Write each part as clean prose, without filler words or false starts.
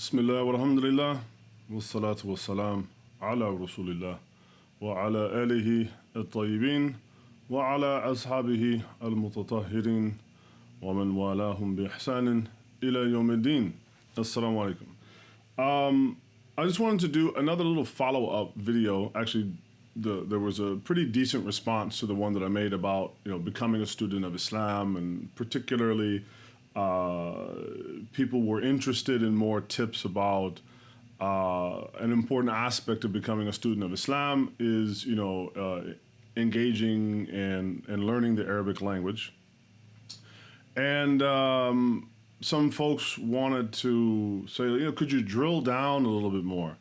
بسم الله والحمد لله والصلاة والسلام على رسول الله وعلى آله الطيبين وعلى أصحابه المتطهرين ومن والاهم بإحسان إلى يوم الدين. Assalamu alaikum. I just wanted to do another little follow-up video. Actually, there was a pretty decent response to the one that I made about becoming a student of Islam, and particularly people were interested in more tips about an important aspect of becoming a student of Islam is engaging and learning the Arabic language. And some folks wanted to say, could you drill down a little bit more?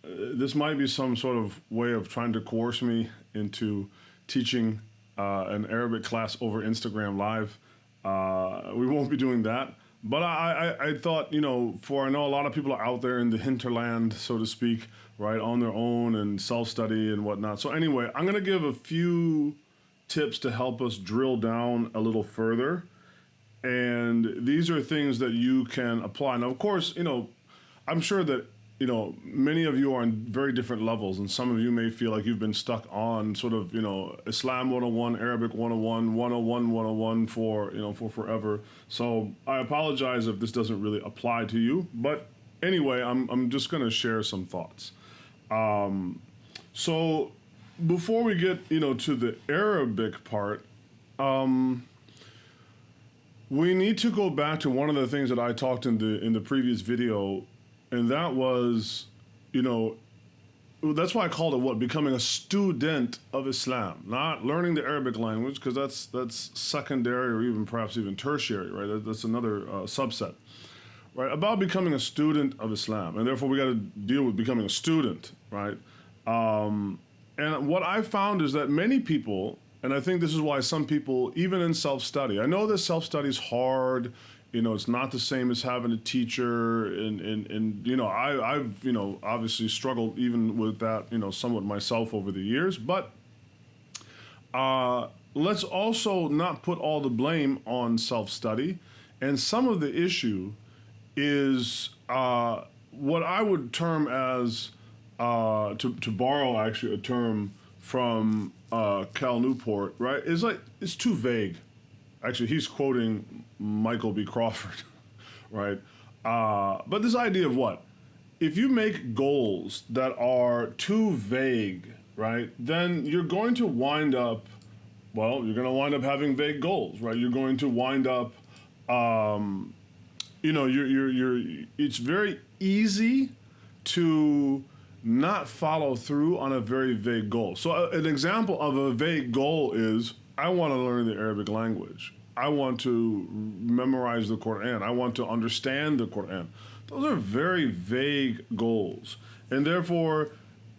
This might be some sort of way of trying to coerce me into teaching an Arabic class over Instagram Live. We won't be doing that. But I thought, I know a lot of people are out there in the hinterland, so to speak, right, on their own and self-study and whatnot. So anyway, I'm going to give a few tips to help us drill down a little further. And these are things that you can apply. Now, of course, I'm sure that, many of you are on very different levels, and some of you may feel like you've been stuck on sort of, Islam 101, Arabic 101, 101, 101 for forever. So I apologize if this doesn't really apply to you. But anyway, I'm just going to share some thoughts. So before we get, to the Arabic part, we need to go back to one of the things that I talked in the previous video, and that was, that's why I called it becoming a student of Islam, not learning the Arabic language, because that's secondary or even perhaps even tertiary, right? That's another subset, right? About becoming a student of Islam, and therefore we got to deal with becoming a student, right? And what I found is that many people, and I think this is why some people, even in self-study, I know that self-study is hard. It's not the same as having a teacher, and I've obviously struggled even with that, somewhat myself over the years. But let's also not put all the blame on self-study. And some of the issue is what I would term as, to borrow actually a term from Cal Newport, right? It's too vague. Actually, he's quoting Michael B. Crawford, right? But this idea of what? If you make goals that are too vague, right, then you're going to wind up, having vague goals, right? You're going to wind up, it's very easy to not follow through on a very vague goal. So an example of a vague goal is, I want to learn the Arabic language. I want to memorize the Quran. I want to understand the Quran. Those are very vague goals. And therefore,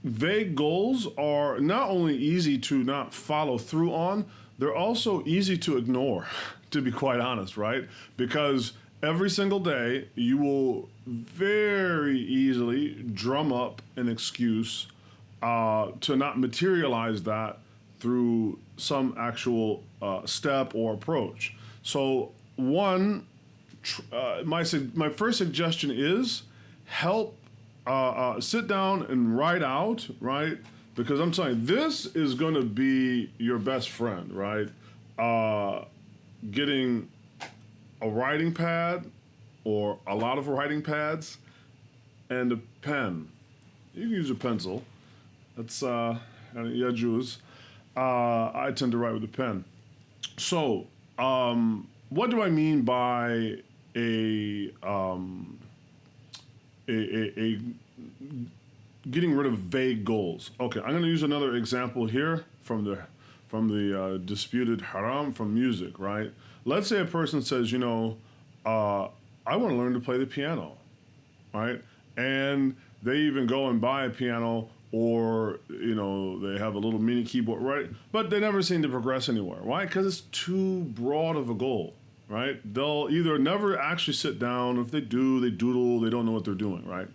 vague goals are not only easy to not follow through on, they're also easy to ignore, to be quite honest, right? Because every single day, you will very easily drum up an excuse to not materialize that through some actual step or approach. So my first suggestion is sit down and write out, right? Because I'm telling you, this is going to be your best friend, right? Getting a writing pad or a lot of writing pads and a pen. You can use a pencil. That's Yajuz. I tend to write with a pen. So, what do I mean by a getting rid of vague goals? Okay, I'm going to use another example here from the disputed haram from music, right? Let's say a person says, I want to learn to play the piano, right? And they even go and buy a piano, or, they have a little mini keyboard, right? But they never seem to progress anywhere. Why? Because it's too broad of a goal, right? They'll either never actually sit down. If they do, they doodle. They don't know what they're doing, right?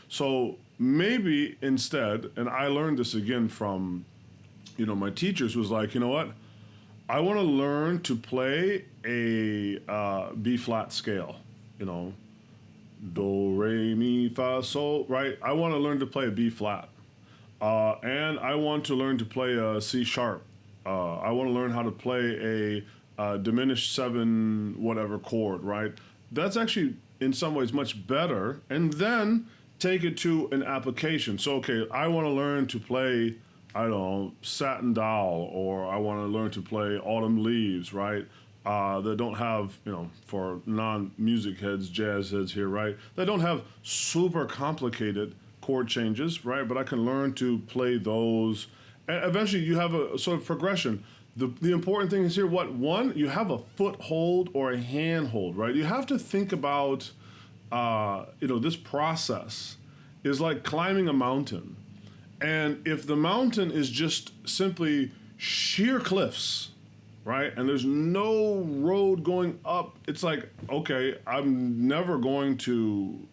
So maybe instead, and I learned this again from, my teachers, was like, you know what? I want to learn to play a B-flat scale, do, re, mi, fa, sol, right? I want to learn to play a B flat. And I want to learn to play a C sharp. I want to learn how to play a diminished seven whatever chord, right? That's actually in some ways much better. And then take it to an application. So, okay, I want to learn to play, I don't know, Satin Doll, or I want to learn to play Autumn Leaves, right? That don't have, for non-music heads, jazz heads here, right? They don't have super complicated chord changes, right? But I can learn to play those. And eventually you have a sort of progression. The important thing is here, one, you have a foothold or a handhold, right? You have to think about, this process is like climbing a mountain. And if the mountain is just simply sheer cliffs, right? And there's no road going up. It's like, okay, I'm never going to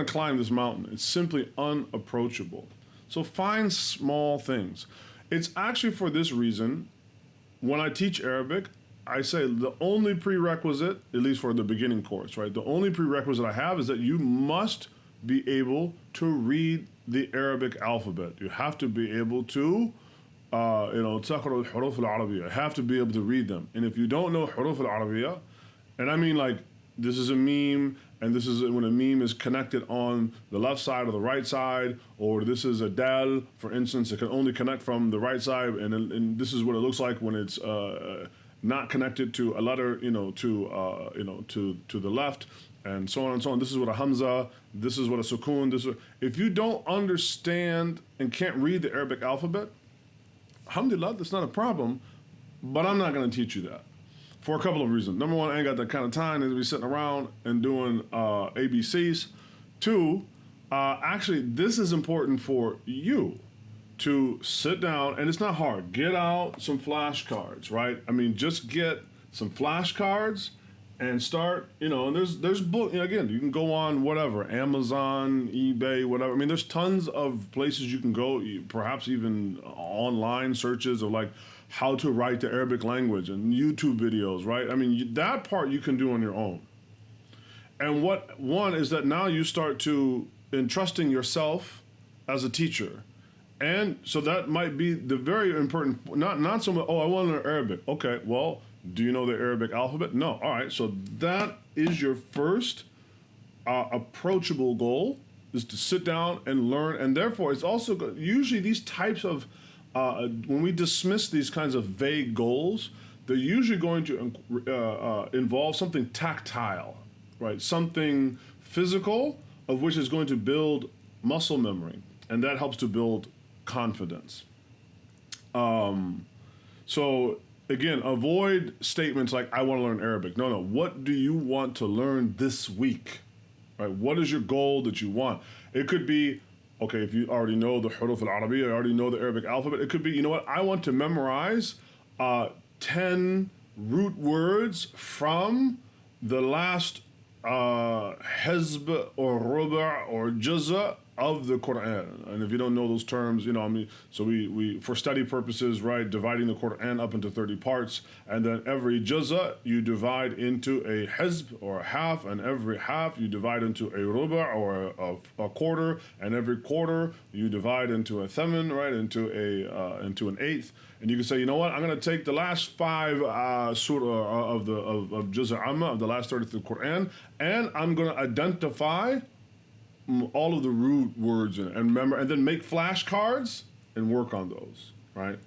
climb this mountain. It's simply unapproachable. So find small things. It's actually for this reason, when I teach Arabic, I say the only prerequisite, at least for the beginning course, right? The only prerequisite I have is that you must be able to read the Arabic alphabet. You have to be able to تقرأ الحروف العربية. You have to be able to read them. And if you don't know حروف العربية, and I mean like this is a meme, and this is when a meme is connected on the left side or the right side, or this is a dal, for instance, it can only connect from the right side, and this is what it looks like when it's not connected to a letter, to the left, and so on and so on. This is what a hamza, this is what a sukun, if you don't understand and can't read the Arabic alphabet, alhamdulillah, that's not a problem, but I'm not going to teach you that for a couple of reasons. Number one, I ain't got that kind of time to be sitting around and doing ABCs. Two, actually, this is important for you to sit down, and it's not hard. Get out some flashcards, right? I mean, just get some flashcards and start, and there's book, again, you can go on whatever, Amazon, eBay, whatever. I mean, there's tons of places you can go, perhaps even online searches of like how to write the Arabic language and YouTube videos, right? I mean, that part you can do on your own. And one is that now you start to entrusting yourself as a teacher. And so that might be the very important, not so much, I want to learn Arabic. Okay, well, do you know the Arabic alphabet? No. All right. So that is your first approachable goal, is to sit down and learn. And therefore, it's also usually these types of, when we dismiss these kinds of vague goals, they're usually going to involve something tactile, right? Something physical, of which is going to build muscle memory. And that helps to build confidence. So again, avoid statements like, I want to learn Arabic. No. What do you want to learn this week? Right? What is your goal that you want? It could be, okay, if you already know the huruf al-Arabiya, you already know the Arabic alphabet. It could be, you know what? I want to memorize 10 root words from the last hizb or ruba' or juz'a of the Quran. And if you don't know those terms, so we for study purposes, right, dividing the Quran up into 30 parts, and then every juz'a you divide into a hizb or a half, and every half you divide into a ruba' or a quarter, and every quarter you divide into a thaman, right, into an eighth. And you can say, you know what, I'm going to take the last 5 surah of Juz' Amma, of the last 30th of the Quran, and I'm going to identify all of the root words and remember, and then make flashcards and work on those, right?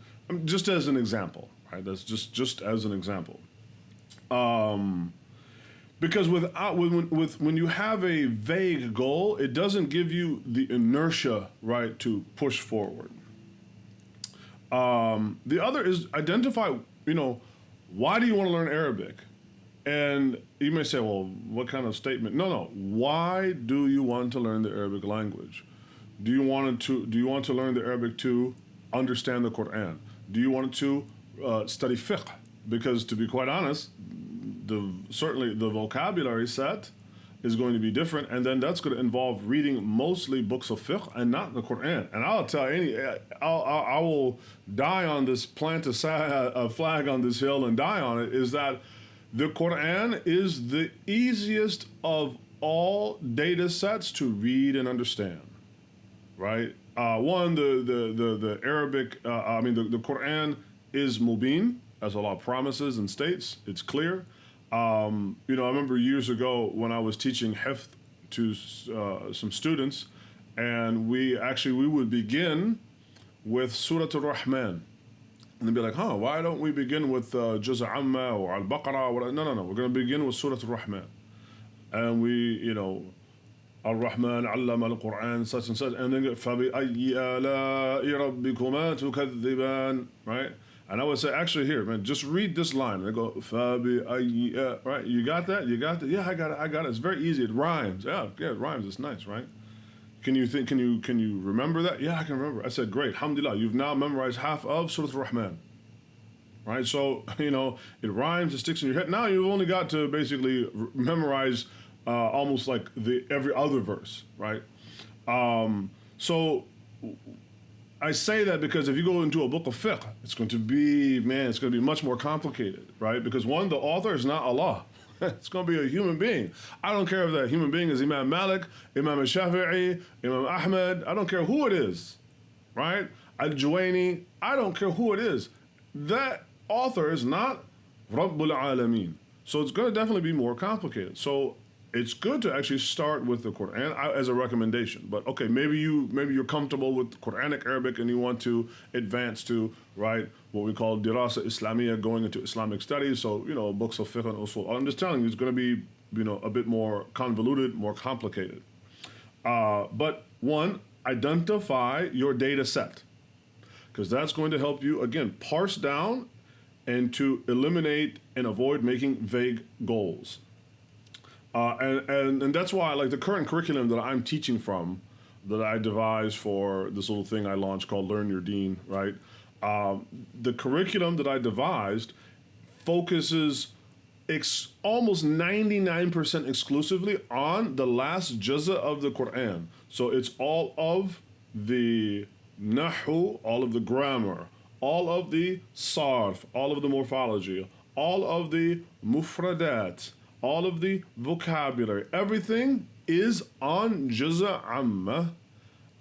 Just as an example, right? That's just as an example. Because when you have a vague goal, it doesn't give you the inertia, right, to push forward. The other is identify, why do you want to learn Arabic? And you may say, well, what kind of statement? No. Why do you want to learn the Arabic language? Do you want to learn the Arabic to understand the Quran? Do you want to study fiqh? Because to be quite honest, certainly the vocabulary set is going to be different, and then that's going to involve reading mostly books of fiqh and not the Quran. And I'll tell I will die on this, plant a flag on this hill and die on it, is that the Quran is the easiest of all data sets to read and understand, right? One, the Arabic, the Quran is mubin, as Allah promises and states. It's clear. I remember years ago when I was teaching hifth to some students, and we would begin with Surah Al-Rahman. And they'd be like, why don't we begin with Juz' Amma or Al-Baqarah? No. We're going to begin with Surah Al-Rahman. And we, Al-Rahman, Allama al-Quran, such and such. And then get, فَبِأَيِّ آلَاءِ رَبِّكُمَا تُكَذِّبَانِ, right? And I would say, actually, here, man, just read this line. And they go, فَبِأَيِّ, right? You got that? You got that? Yeah, I got it. It's very easy. It rhymes. Yeah, it rhymes. It's nice, right? Can you remember that? Yeah, I can remember. I said, great, alhamdulillah, you've now memorized half of Surah Al-Rahman. Right, so, it rhymes, it sticks in your head. Now you've only got to basically memorize almost like every other verse, right? So I say that because if you go into a book of fiqh, it's going to be much more complicated, right? Because one, the author is not Allah. It's going to be a human being. I don't care if that human being is Imam Malik, Imam Shafi'i, Imam Ahmed. I don't care who it is, right? Al-Juwayni. I don't care who it is. That author is not Rabbul Alameen. So it's going to definitely be more complicated. So it's good to actually start with the Quran as a recommendation. But okay, maybe you're comfortable with Quranic Arabic and you want to advance to, right, what we call Dirasa Islamiyya, going into Islamic studies. So, books of fiqh and usul. I'm just telling you, it's going to be, a bit more convoluted, more complicated. But one, identify your data set, because that's going to help you, again, parse down and to eliminate and avoid making vague goals. And that's why, like, the current curriculum that I'm teaching from, that I devised for this little thing I launched called Learn Your Deen, right? The curriculum that I devised focuses almost 99% exclusively on the last juz'a of the Quran. So it's all of the nahu, all of the grammar, all of the sarf, all of the morphology, all of the mufradat, all of the vocabulary. Everything is on Juz'a Amma.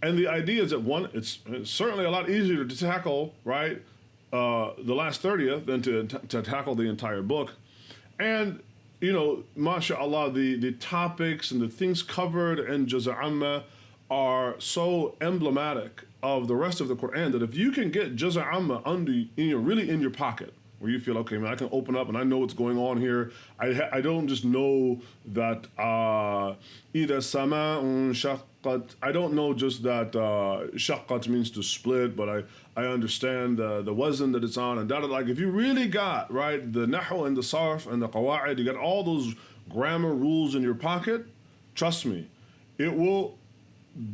And the idea is that, one, it's certainly a lot easier to tackle, right, the last 30th than to tackle the entire book. And, mashallah, the topics and the things covered in Juz'a Amma are so emblematic of the rest of the Quran that if you can get Juz'a Amma really in your pocket, where you feel, okay, man, I can open up and I know what's going on here. I don't just know that إِذَا السَّمَاءُ شَقَّتْ. I don't know just that shaqqat means to split, but I understand the wazn that it's on. And like, if you really got, right, the nahu and the sarf and the qawa'id, you got all those grammar rules in your pocket, trust me, it will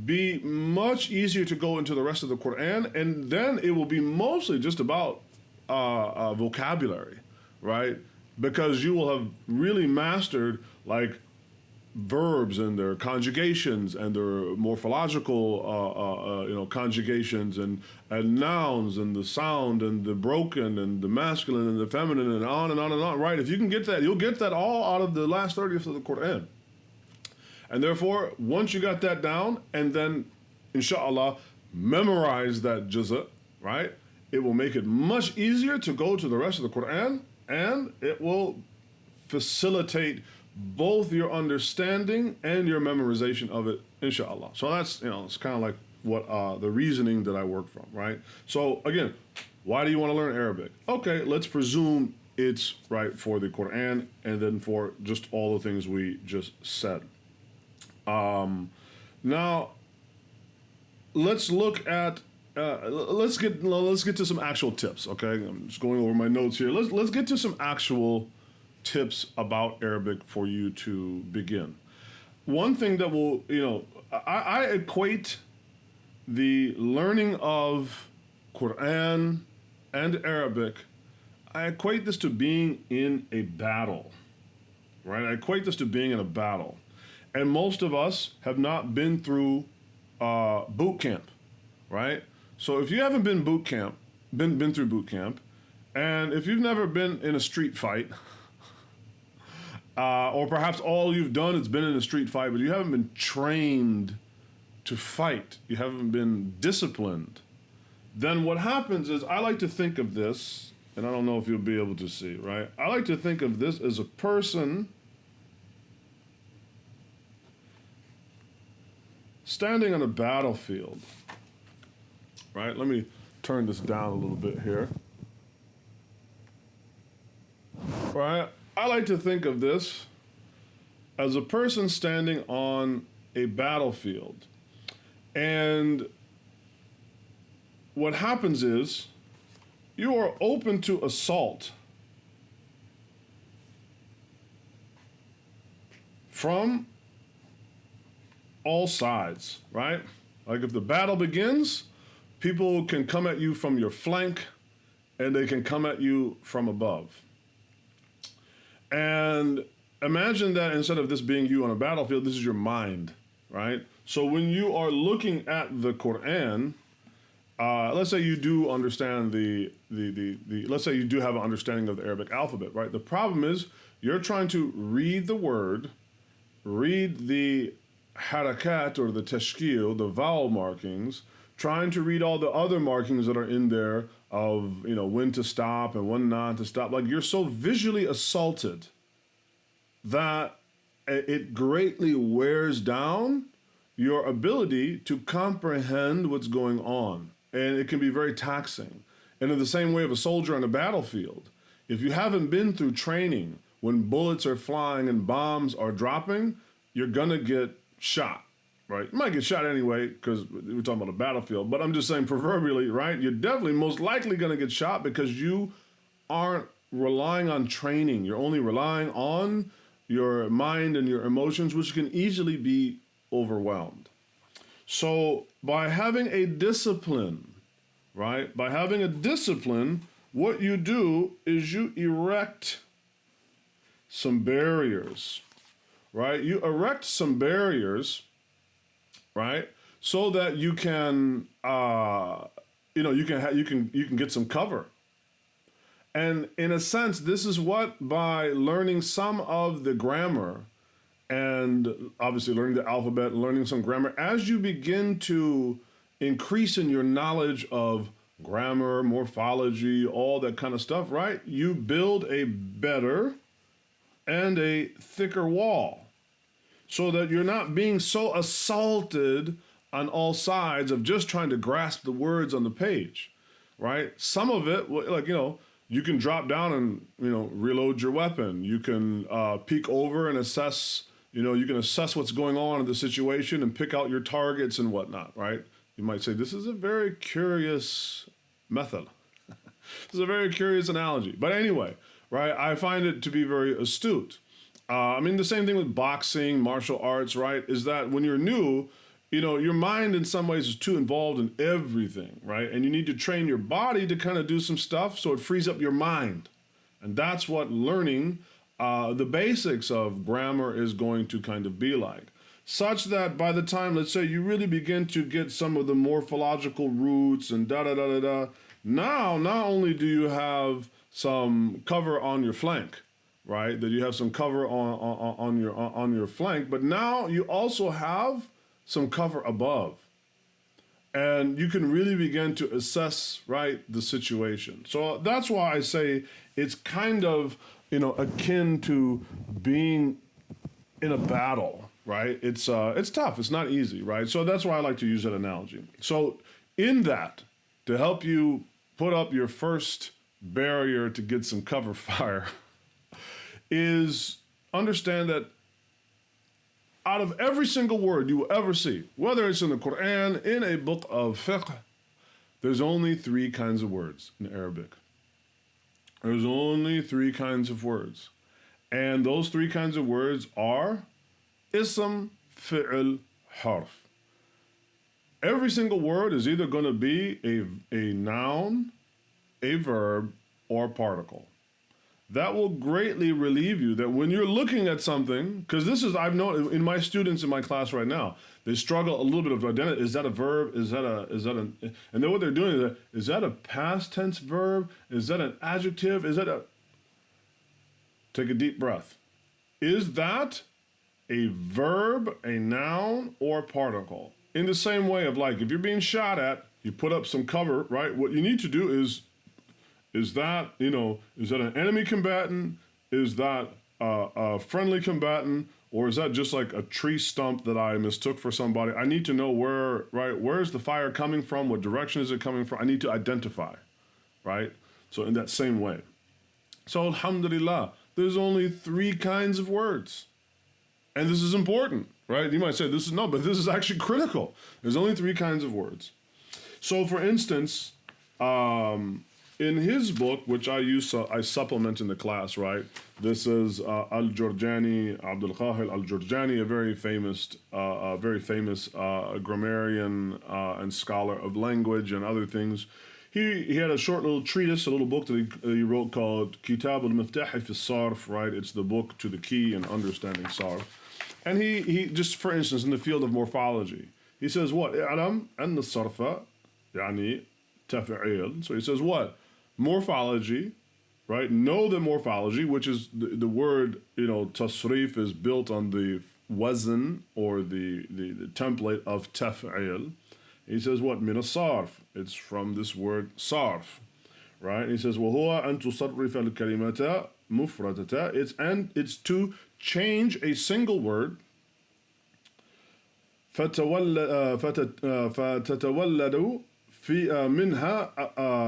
be much easier to go into the rest of the Quran, and then it will be mostly just about vocabulary, right? Because you will have really mastered, like, verbs and their conjugations and their morphological conjugations and nouns and the sound and the broken and the masculine and the feminine and on and on and on, right? If you can get that, you'll get that all out of the last 30th of the Quran. And therefore, once you got that down, and then, inshallah, memorize that juz'a, right? It will make it much easier to go to the rest of the Quran, and it will facilitate both your understanding and your memorization of it, inshallah. So that's, it's kind of like what the reasoning that I work from, right? So again, why do you want to learn Arabic? Okay, let's presume it's right for the Quran and then for just all the things we just said. Now, let's look at let's get to some actual tips. Okay, I'm just going over my notes here. Let's get to some actual tips about Arabic for you to begin. One thing that will, I equate the learning of Quran and Arabic, I equate this to being in a battle, right? I equate this to being in a battle. And most of us have not been through boot camp, right? So if you haven't been through boot camp, and if you've never been in a street fight, or perhaps all you've done is been in a street fight, but you haven't been trained to fight, you haven't been disciplined, then what happens is I like to think of this, and I don't know if you'll be able to see, right? I like to think of this as a person standing on a battlefield, right? Let me turn this down a little bit here. Right? I like to think of this as a person standing on a battlefield. And what happens is you are open to assault from all sides, right? Like if the battle begins, people can come at you from your flank and they can come at you from above. And imagine that instead of this being you on a battlefield, this is your mind, right? So when you are looking at the Quran, let's say you do understand let's say you do have an understanding of the Arabic alphabet, right? The problem is you're trying to read the word, read the harakat or the tashkil, the vowel markings, trying to read all the other markings that are in there of, you know, when to stop and when not to stop. Like you're so visually assaulted that it greatly wears down your ability to comprehend what's going on. And it can be very taxing. And in the same way of a soldier on a battlefield, if you haven't been through training, when bullets are flying and bombs are dropping, you're gonna get shot, right? You might get shot anyway, because we're talking about a battlefield, but I'm just saying proverbially, right? You're definitely most likely gonna get shot because you aren't relying on training. You're only relying on your mind and your emotions, which can easily be overwhelmed. So by having a discipline, right? By having a discipline, what you do is you erect some barriers, right? You erect some barriers, right? So that you can, you can get some cover. And in a sense, this is what, by learning some of the grammar and obviously learning the alphabet, learning some grammar, as you begin to increase in your knowledge of grammar, morphology, all that kind of stuff, right? You build a better and a thicker wall so that you're not being so assaulted on all sides of just trying to grasp the words on the page, right? Some of it, like, you know, you can drop down and, you know, reload your weapon. You can peek over and assess, you know, you can assess what's going on in the situation and pick out your targets and whatnot, right? You might say, this is a very curious method. This is a very curious analogy. But anyway, right, I find it to be very astute. I mean, the same thing with boxing, martial arts, right, is that when you're new, you know, your mind in some ways is too involved in everything, right? And you need to train your body to kind of do some stuff so it frees up your mind. And that's what learning the basics of grammar is going to kind of be like. Such that by the time, let's say, you really begin to get some of the morphological roots and da-da-da-da-da, now not only do you have some cover on your flank, right? That you have some cover on your flank, but now you also have some cover above. And you can really begin to assess, right, the situation. So that's why I say it's kind of, you know, akin to being in a battle, right? It's tough, it's not easy, right? So that's why I like to use that analogy. So in that, to help you put up your first barrier to get some cover fire, is understand that out of every single word you will ever see, whether it's in the Quran, in a book of fiqh, there's only 3 kinds of words in Arabic. There's only 3 kinds of words. And those 3 kinds of words are ism, fi'l, harf. Every single word is either going to be a noun, a verb, or a particle. That will greatly relieve you that when you're looking at something, because this is, I've known in my students in my class right now, they struggle a little bit of identity. Is that a verb? Is that and then what they're doing is that a past tense verb? Is that an adjective? Is that a, take a deep breath. Is that a verb, a noun, or a particle? In the same way of like, if you're being shot at, you put up some cover, right? What you need to do is that, is that an enemy combatant? Is that a friendly combatant? Or is that just like a tree stump that I mistook for somebody? I need to know where's the fire coming from? What direction is it coming from? I need to identify, right? So in that same way. So alhamdulillah, there's only 3 kinds of words. And this is important, right? You might say but this is actually critical. There's only 3 kinds of words. So for instance, in his book, which I supplement in the class, right? This is Al-Jurjani, Abdul Qahir Al-Jurjani, a very famous grammarian and scholar of language and other things. He had a short little treatise, a little book that he wrote called Kitab al-Miftah fi Sarf, right? It's the book to the key in understanding Sarf. And he just, for instance, in the field of morphology, he says what? اعلم أن الصرف يعني تفعيل. So he says what? Morphology, right? Know the morphology, which is the word, tasrif is built on the wazn or the template of taf'il. He says what? Min sarf. It's from this word sarf, right? He says وهو أن تصرف الكلمة مفردة. It's to change a single word فتتولد في منها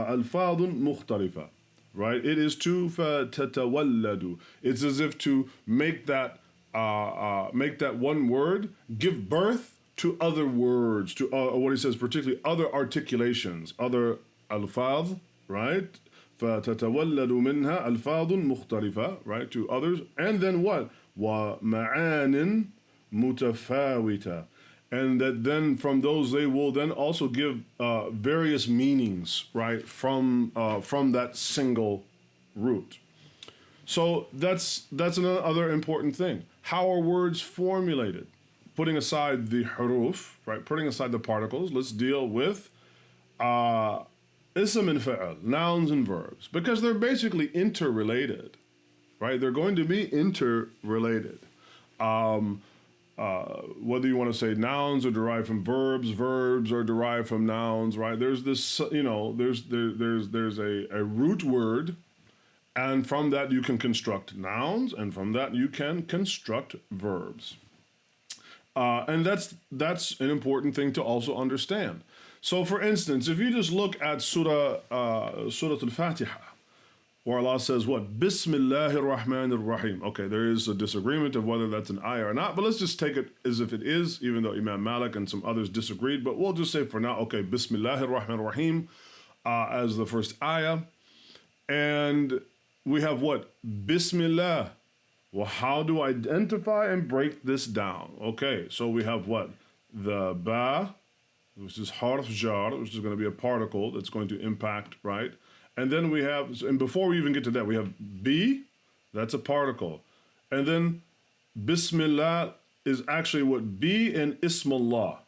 ألفاظ مختلفة, right? It is to فتتولد. It's as if to make that one word give birth to other words, to what he says, particularly other articulations, other alfaz, right? فتتولد منها ألفاظ مختلفة, right? To others, and then what? ومعان متفاوتة. And that then from those they will then also give various meanings, right, from that single root. So that's another important thing. How are words formulated? Putting aside the huruf, right, putting aside the particles, let's deal with ism and fa'al, nouns and verbs, because they're basically interrelated, right? They're going to be interrelated. Whether you want to say nouns are derived from verbs, verbs are derived from nouns, right? There's this, there's a root word, and from that you can construct nouns, and from that you can construct verbs. And that's an important thing to also understand. So for instance, if you just look at Surah Al-Fatiha, where Allah says what? Bismillahir Rahmanir Rahim. Okay, there is a disagreement of whether that's an ayah or not, but let's just take it as if it is, even though Imam Malik and some others disagreed, but we'll just say for now, okay, Bismillahir Rahmanir Rahim as the first ayah. And we have what? Bismillah. Well, how do I identify and break this down? Okay, so we have what? The ba, which is harf jar, which is going to be a particle that's going to impact, right? And then we have, and before we even get to that, we have B, that's a particle. And then Bismillah is actually what? B and Ismullah,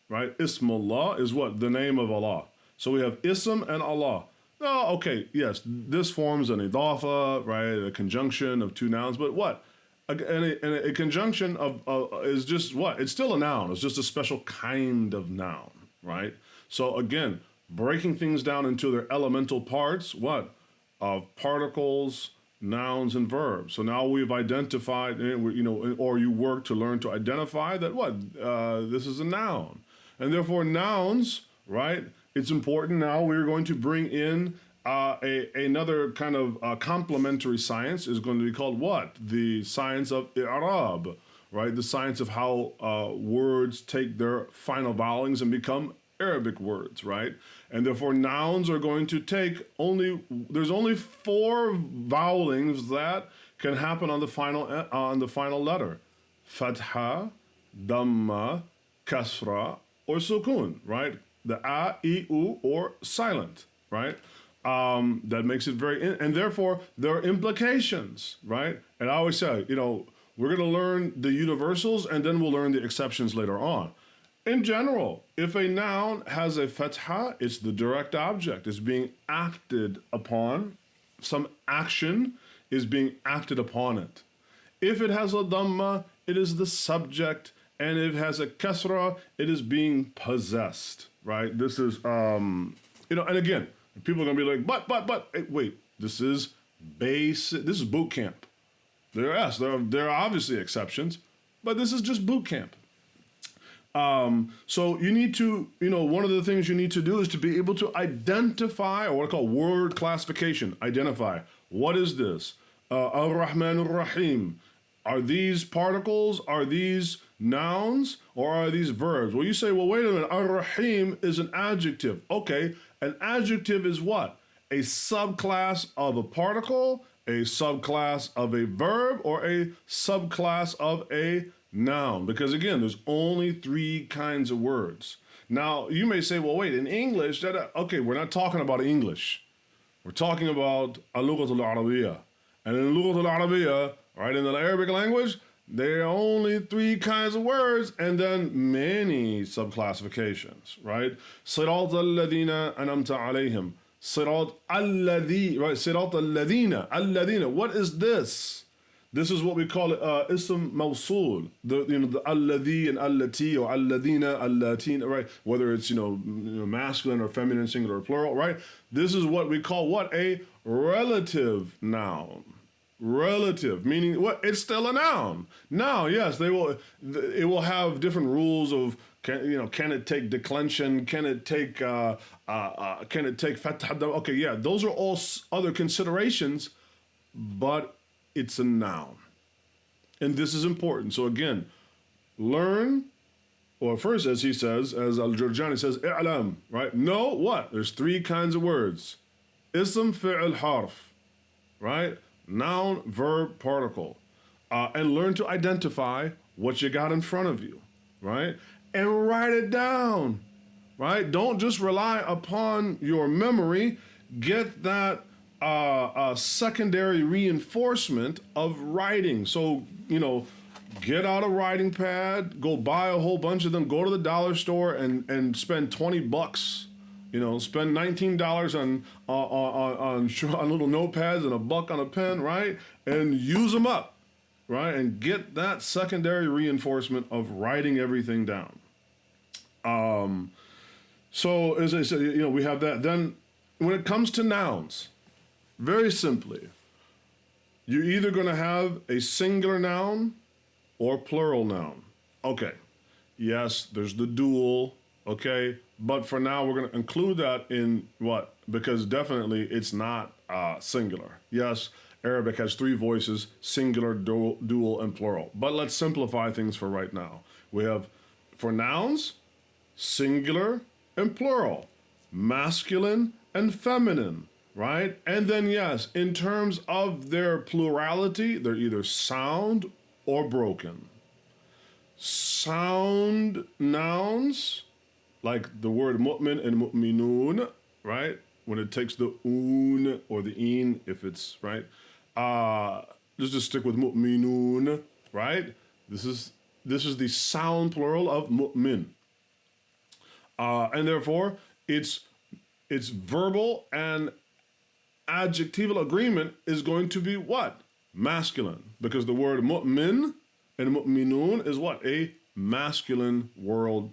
right? Ismullah is what? The name of Allah. So we have Ism and Allah. Oh, okay, yes, this forms an idafa, right? A conjunction of 2 nouns, but what? A conjunction of is just what? It's still a noun. It's just a special kind of noun, right? So again, breaking things down into their elemental parts, what? Of particles, nouns, and verbs. So now we've identified, or you work to learn to identify that what? This is a noun. And therefore nouns, right? It's important now we're going to bring in another kind of complementary science is going to be called what? The science of i'rab, right? The science of how words take their final vowelings and become Arabic words, right? And therefore nouns are going to take there's only 4 vowelings that can happen on the final letter. Fatha, Dhamma, Kasra, or Sukun, right? The a, I, u, or silent, right? That makes it and therefore there are implications, right? And I always say, we're going to learn the universals and then we'll learn the exceptions later on. In general, if a noun has a fatha, it's the direct object. It's being acted upon. Some action is being acted upon it. If it has a dhamma, it is the subject, and if it has a kasra, it is being possessed, right? This is, and again, people are gonna be like, but, hey, wait, this is basic, this is boot camp. There are obviously exceptions, but this is just boot camp. So you need to, one of the things you need to do is to be able to identify, or what I call word classification, identify. What is this? Ar-Rahman ar-Rahim. Are these particles? Are these nouns? Or are these verbs? Well, you say, well, wait a minute. Ar-Rahim is an adjective. Okay, an adjective is what? A subclass of a particle, a subclass of a verb, or a subclass of a noun. Because again, there's only 3 kinds of words. Now, you may say, well, wait, in English, okay, we're not talking about English. We're talking about al-Lughat al-Arabiya. And in Lughat al-Arabiya, right, in the Arabic language, there are only 3 kinds of words and then many subclassifications, right? Sirat al-ladhina anamta alayhim. Sirat al-ladhi, right? Sirat al-ladhina. Al-ladhina. What is this? This is what we call ism mawsul. The al-ladhi and al-lati or al-ladhina, al-latina, right? Whether it's, masculine or feminine, singular or plural, right? This is what we call what? A relative noun. Relative, meaning what? It's still a noun. Now, yes, it will have different rules of can it take declension? Can it take fath? Okay, yeah, those are all other considerations, but it's a noun, and this is important. So again, learn, or first, as he says, as Al-Jurjani says, i'lam, right? Know what? There's 3 kinds of words: ism, fi'l, harf, right? Noun, verb, particle, and learn to identify what you got in front of you, right? And write it down, right? Don't just rely upon your memory. Get that secondary reinforcement of writing. So, get out a writing pad, go buy a whole bunch of them, go to the dollar store and spend $20. Spend $19 on little notepads and $1 on a pen, right? And use them up, right? And get that secondary reinforcement of writing everything down. So as I said, we have that. Then when it comes to nouns, very simply, you're either going to have a singular noun or plural noun. Okay. Yes, there's the dual, okay? But for now, we're going to include that in what? Because definitely it's not singular. Yes, Arabic has 3 voices: singular, dual, and plural. But let's simplify things for right now. We have, for nouns, singular and plural, masculine and feminine, right? And then, yes, in terms of their plurality, they're either sound or broken. Sound nouns, like the word mu'min and mu'minun, right? When it takes the un or the in, if it's, right? Let's just stick with mu'minun, right? This is the sound plural of mu'min. And therefore, its verbal and adjectival agreement is going to be what? Masculine. Because the word mu'min and mu'minun is what? A masculine word,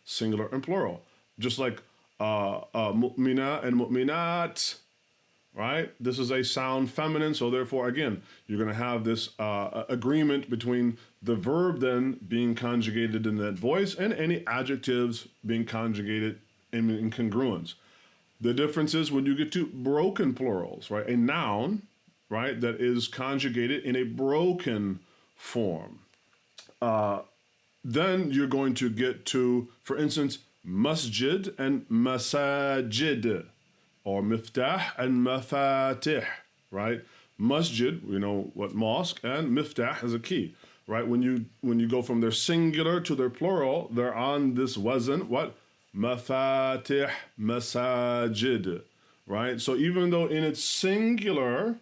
singular and plural. Just like mu'mina and mu'minat, right? This is a sound feminine, so therefore, again, you're going to have this agreement between the verb then being conjugated in that voice and any adjectives being conjugated in congruence. The difference is when you get to broken plurals, right? A noun, right, that is conjugated in a broken form. Then you're going to get to, for instance, masjid and masajid, or miftah and mafatih, right? Masjid, we know what mosque, and miftah is a key, right? When you go from their singular to their plural, they're on this wazn, what? Mafatih, masajid, right? So even though in its singular,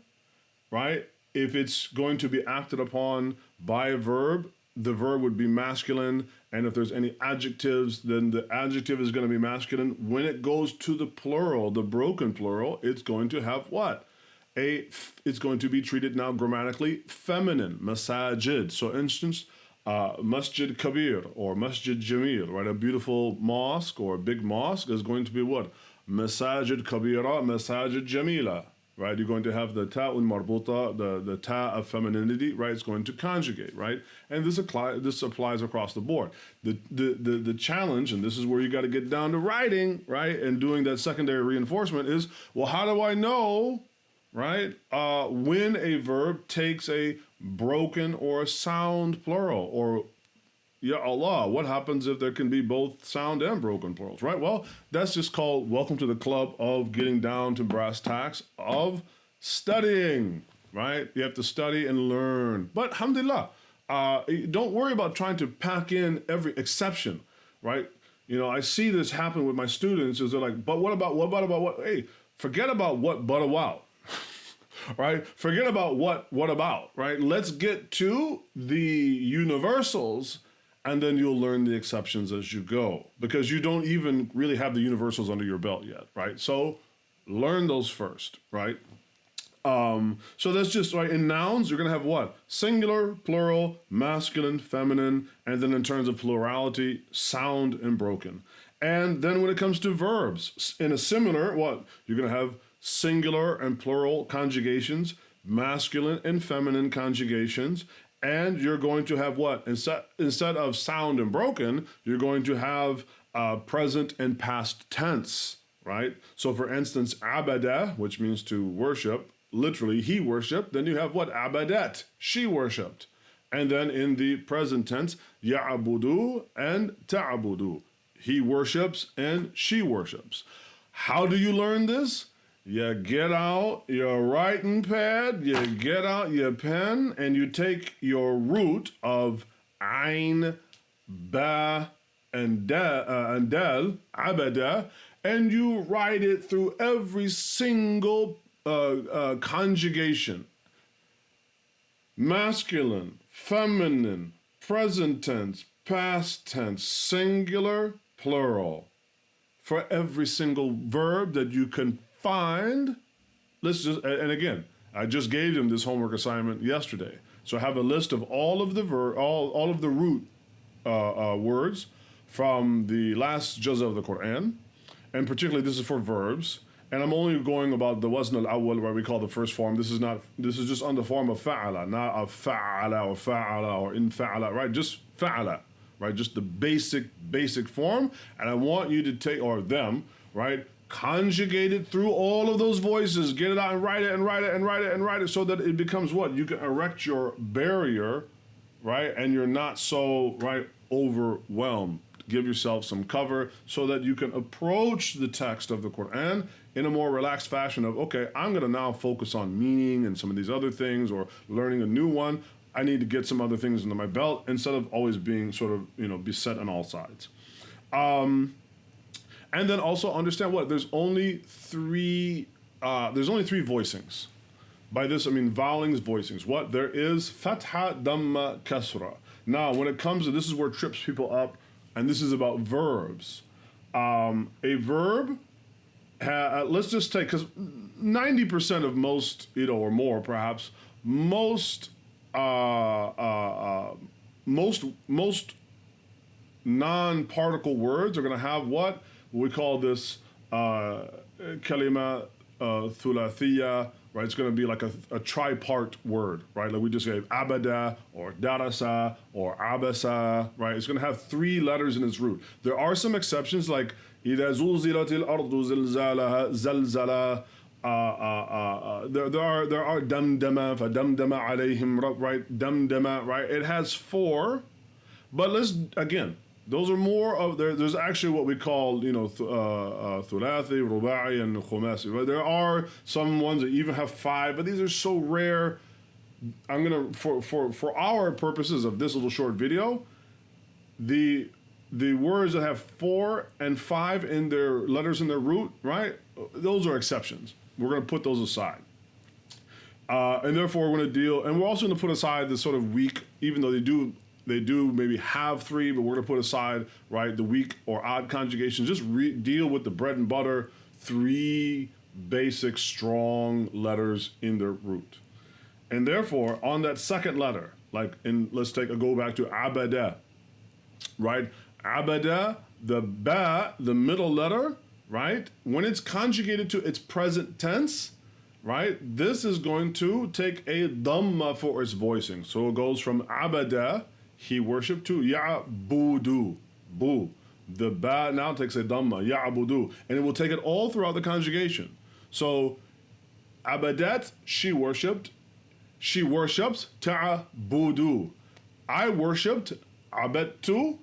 right, if it's going to be acted upon by a verb, the verb would be masculine, and if there's any adjectives, then the adjective is going to be masculine. When it goes to the plural, the broken plural, it's going to have what? it's going to be treated now grammatically feminine, masajid. So instance, Masjid Kabir or Masjid Jamil, right? A beautiful mosque or a big mosque is going to be what? Masajid Kabira, Masajid Jamila, right? You're going to have the ta'un marbuta, the ta of femininity, right? It's going to conjugate, right? And this applies across the board. The challenge, and this is where you got to get down to writing, right? And doing that secondary reinforcement is, well, how do I know, right? When a verb takes a broken or a sound plural, or ya Allah, what happens if there can be both sound and broken plurals, right? Well, that's just called welcome to the club of getting down to brass tacks of studying, right? You have to study and learn. But alhamdulillah, don't worry about trying to pack in every exception, right? You know, I see this happen with my students is they're like, but what about what? Hey, forget about what, but about. Right? Forget about what about, right? Let's get to the universals and then you'll learn the exceptions as you go because you don't even really have the universals under your belt yet, right? So learn those first, right? So that's just, right, in nouns, you're gonna have what? Singular, plural, masculine, feminine, and then in terms of plurality, sound and broken. And then when it comes to verbs, in a similar, what? You're gonna have singular and plural conjugations, masculine and feminine conjugations, and you're going to have what? Instead of sound and broken, you're going to have present and past tense, right? So for instance, abada, which means to worship, literally he worshiped, then you have what? Abadat, she worshiped. And then in the present tense, ya'budu and ta'budu, he worships and she worships. How do you learn this? You get out your writing pad, you get out your pen, and you take your root of ain, ba, and del, abada, and you write it through every single conjugation. Masculine, feminine, present tense, past tense, singular, plural. For every single verb that you can find, let's just, and again, I just gave them this homework assignment yesterday. So I have a list of all of the all of the root words from the last juz of the Quran, and particularly this is for verbs. And I'm only going about the wazn al-awwal, where we call the first form. This is just on the form of fa'ala, not of fa'ala or fa'ala or in fa'ala, right? Just fa'ala, right? Just the basic form. And I want you to take, or them, right? Conjugate it through all of those voices, get it out and write it and write it and write it and write it so that it becomes what? You can erect your barrier, right? And you're not so, right, overwhelmed. Give yourself some cover so that you can approach the text of the Quran in a more relaxed fashion of, okay, I'm gonna now focus on meaning and some of these other things or learning a new one. I need to get some other things into my belt instead of always being sort of, beset on all sides. And then also understand what? There's only three voicings. By this, I mean vowelings, voicings. What? There is fatha, damma, kasra. Now, when it comes to, this is where it trips people up, and this is about verbs. A verb, let's just take, because 90% of most, or more perhaps, most non-particle words are going to have what? We call this kalima thulathiya, right? It's going to be like a tripart word, right? Like we just gave abada or darasa or abasa, right? It's going to have 3 letters in its root. There are some exceptions like إذا زلزلت الأرض زلزالها زلزلا. There are damdama, fadamdama alayhim, right? Damdama, right? It has 4, but let's again. Those are more of there's actually what we call thulathi, ruba'i, and khumasi. Right? There are some ones that even have 5, but these are so rare. I'm gonna for our purposes of this little short video, the words that have 4 and 5 in their letters in their root, right? Those are exceptions. We're gonna put those aside. And therefore we're going to deal, and we're also going to put aside the sort of weak, even though they do maybe have 3, but we're going to put aside, right, the weak or odd conjugations. Just deal with the bread and butter 3 basic, strong letters in their root. And therefore, on that second letter, like let's go back to abada, right? Abada, the ba, the middle letter, right? When it's conjugated to its present tense, right? This is going to take a dhamma for its voicing. So it goes from abada, he worshipped, to ya'budu, bu. The ba now takes a dhamma, ya'budu, and it will take it all throughout the conjugation. So abadat, she worshipped, she worships, ta'budu. I worshipped, abadtu,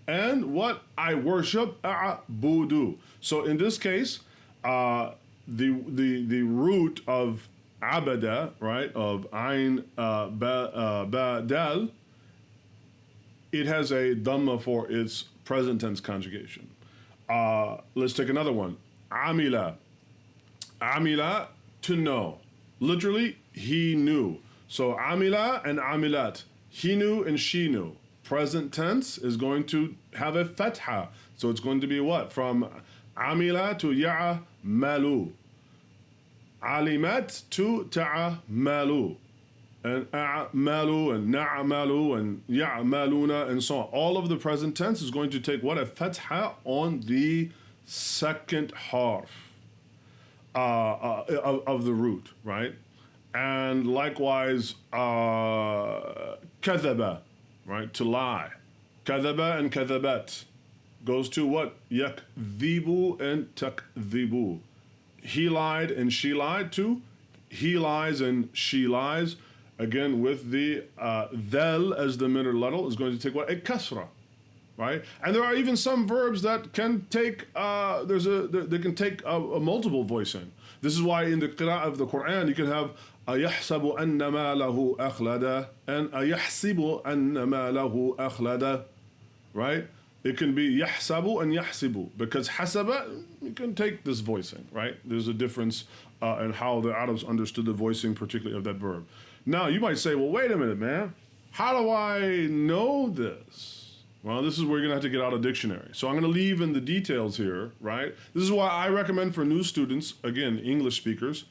and what I worship, a'budu. So in this case, the root of abada, right, of ayn ba dal, it has a dhamma for its present tense conjugation. Let's take another one. Amila. Amila, to know. Literally, he knew. So amila and amilat. He knew and she knew. Present tense is going to have a fatha. So it's going to be what? From amila to ya'malu. Alimat to ta'malu. And a'malu and na'malu and ya'maluna and so on. All of the present tense is going to take what? A fatha on the second harf of the root, right? And likewise, kadhaba, right? To lie. Kadhaba and kadhabat goes to what? Yakdhibu and takdhibu. He lied and she lied, to he lies and she lies. Again, with the dhal as the middle letter is going to take what? A kasra, right? And there are even some verbs that can take they can take a multiple voicing. This is why in the qira'ah of the Quran you can have أَيَحْسَبُ أَنَّ مَا لَهُ أَخْلَدَ and أَيَحْسِبُ أَنَّ مَا لَهُ أَخْلَدَ, right? It can be يَحْسَبُ and يَحْسِبُ, because hasaba, you can take this voicing, right? There's a difference in how the Arabs understood the voicing, particularly of that verb. Now, you might say, well, wait a minute, man. How do I know this? Well, this is where you're going to have to get out a dictionary. So I'm going to leave in the details here, right? This is why I recommend for new students, again, English speakers,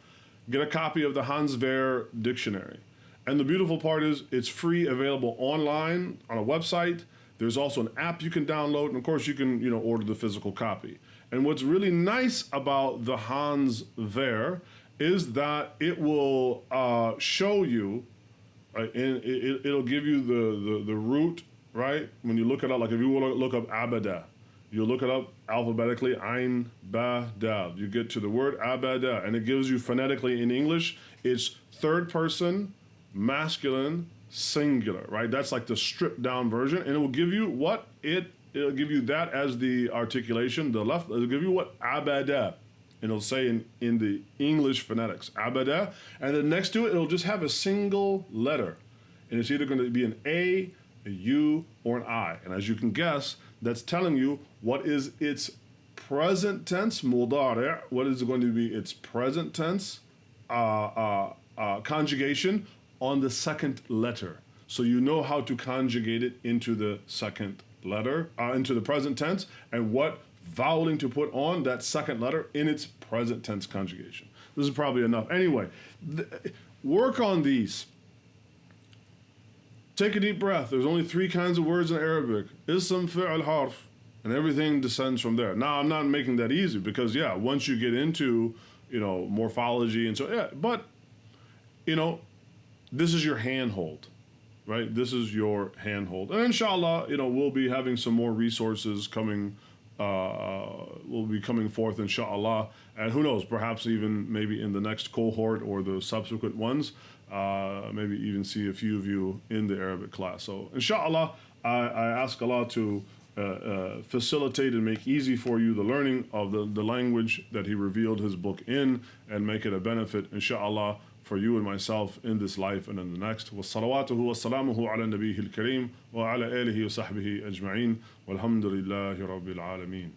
get a copy of the Hans Wehr Dictionary. And the beautiful part is it's free, available online on a website. There's also an app you can download, and of course you can, order the physical copy. And what's really nice about the Hans Wehr is that it will show you, right, and it'll give you the root, right? When you look it up, like if you want to look up abada, you look it up alphabetically, ayn, ba, dal. You get to the word abada, and it gives you phonetically in English, it's third person, masculine, singular, right? That's like the stripped down version, and it will give you it'll give you that as the articulation. The left, it'll give you what? Abada. And it'll say in the English phonetics, abada, and then next to it, it'll just have a single letter. And it's either going to be an A, a U, or an I. And as you can guess, that's telling you what is its present tense, mudari', what is going to be its present tense conjugation on the second letter. So you know how to conjugate it into the second letter, into the present tense, and what voweling to put on that second letter in its present tense conjugation. This is probably enough. Anyway, work on these. Take a deep breath. There's only 3 kinds of words in Arabic. Ism, fi'l, harf, and everything descends from there. Now, I'm not making that easy because, once you get into, morphology and so, but, this is your handhold, right? This is your handhold. And inshallah, we'll be having some more resources coming will be coming forth, inshallah, and who knows, perhaps even maybe in the next cohort or the subsequent ones, maybe even see a few of you in the Arabic class. So inshallah, I ask Allah to facilitate and make easy for you the learning of the language that He revealed His book in, and make it a benefit, inshallah, for you and myself in this life and in the next. وَالصَّلَوَاتُهُ وَالسَّلَامُهُ عَلَى نَبِيهِ الْكَرِيمِ وَعَلَى آلِهِ وَصَحْبِهِ أَجْمَعِينَ وَالْحَمْدُ لِلَّهِ رَبِّ الْعَالَمِينَ.